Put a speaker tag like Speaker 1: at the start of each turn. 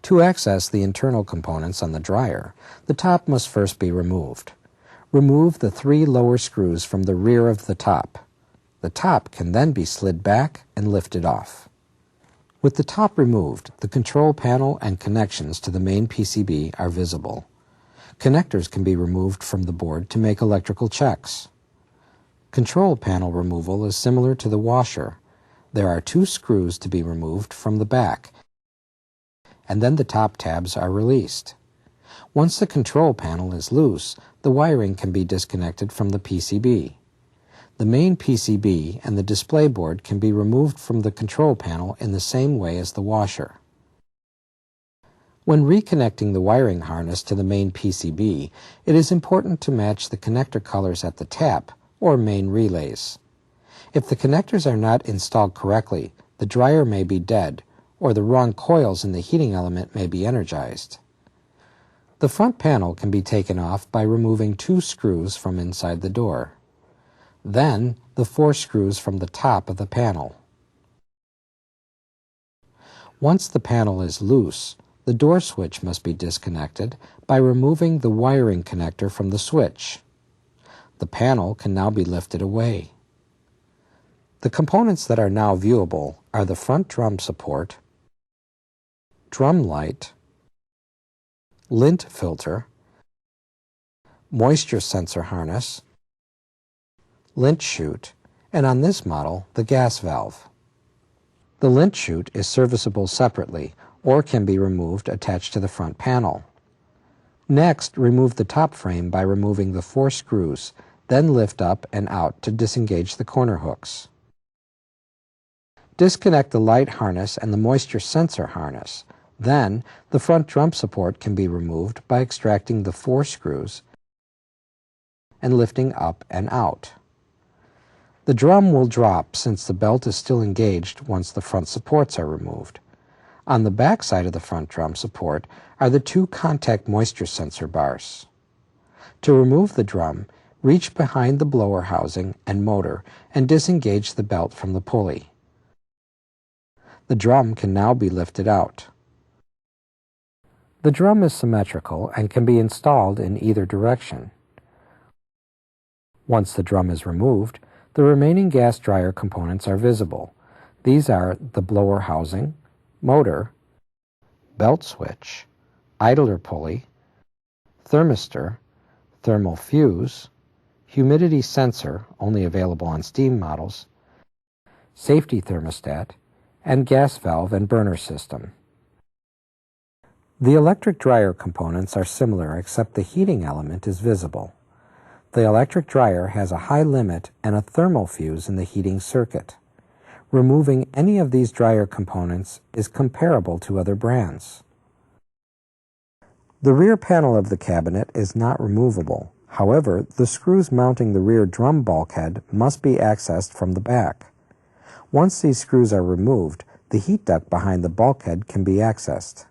Speaker 1: To access the internal components on the dryer, the top must first be removed. Remove the 3 lower screws from the rear of the top. The top can then be slid back and lifted off. With the top removed, the control panel and connections to the main PCB are visible. Connectors can be removed from the board to make electrical checks. Control panel removal is similar to the washer. There are 2 screws to be removed from the back, and then the top tabs are released. Once the control panel is loose, the wiring can be disconnected from the PCB. The main PCB and the display board can be removed from the control panel in the same way as the washer. When reconnecting the wiring harness to the main PCB, it is important to match the connector colors at the tap or main relays. If the connectors are not installed correctly, the dryer may be dead, or the wrong coils in the heating element may be energized. The front panel can be taken off by removing 2 screws from inside the door. Then, the 4 screws from the top of the panel. Once the panel is loose, the door switch must be disconnected by removing the wiring connector from the switch. The panel can now be lifted away. The components that are now viewable are the front drum support, drum light, lint filter, moisture sensor harness, lint chute, and on this model, the gas valve. The lint chute is serviceable separately or can be removed attached to the front panel. Next, remove the top frame by removing the 4 screws, then lift up and out to disengage the corner hooks. Disconnect the light harness and the moisture sensor harness. Then, the front drum support can be removed by extracting the 4 screws and lifting up and out. The drum will drop since the belt is still engaged once the front supports are removed. On the back side of the front drum support are the 2 contact moisture sensor bars. To remove the drum, reach behind the blower housing and motor and disengage the belt from the pulley. The drum can now be lifted out. The drum is symmetrical and can be installed in either direction. Once the drum is removed, the remaining gas dryer components are visible. These are the blower housing, motor, belt switch, idler pulley, thermistor, thermal fuse, humidity sensor, only available on steam models, safety thermostat, and gas valve and burner system. The electric dryer components are similar except the heating element is visible. The electric dryer has a high limit and a thermal fuse in the heating circuit. Removing any of these dryer components is comparable to other brands. The rear panel of the cabinet is not removable. However, the screws mounting the rear drum bulkhead must be accessed from the back. Once these screws are removed, the heat duct behind the bulkhead can be accessed.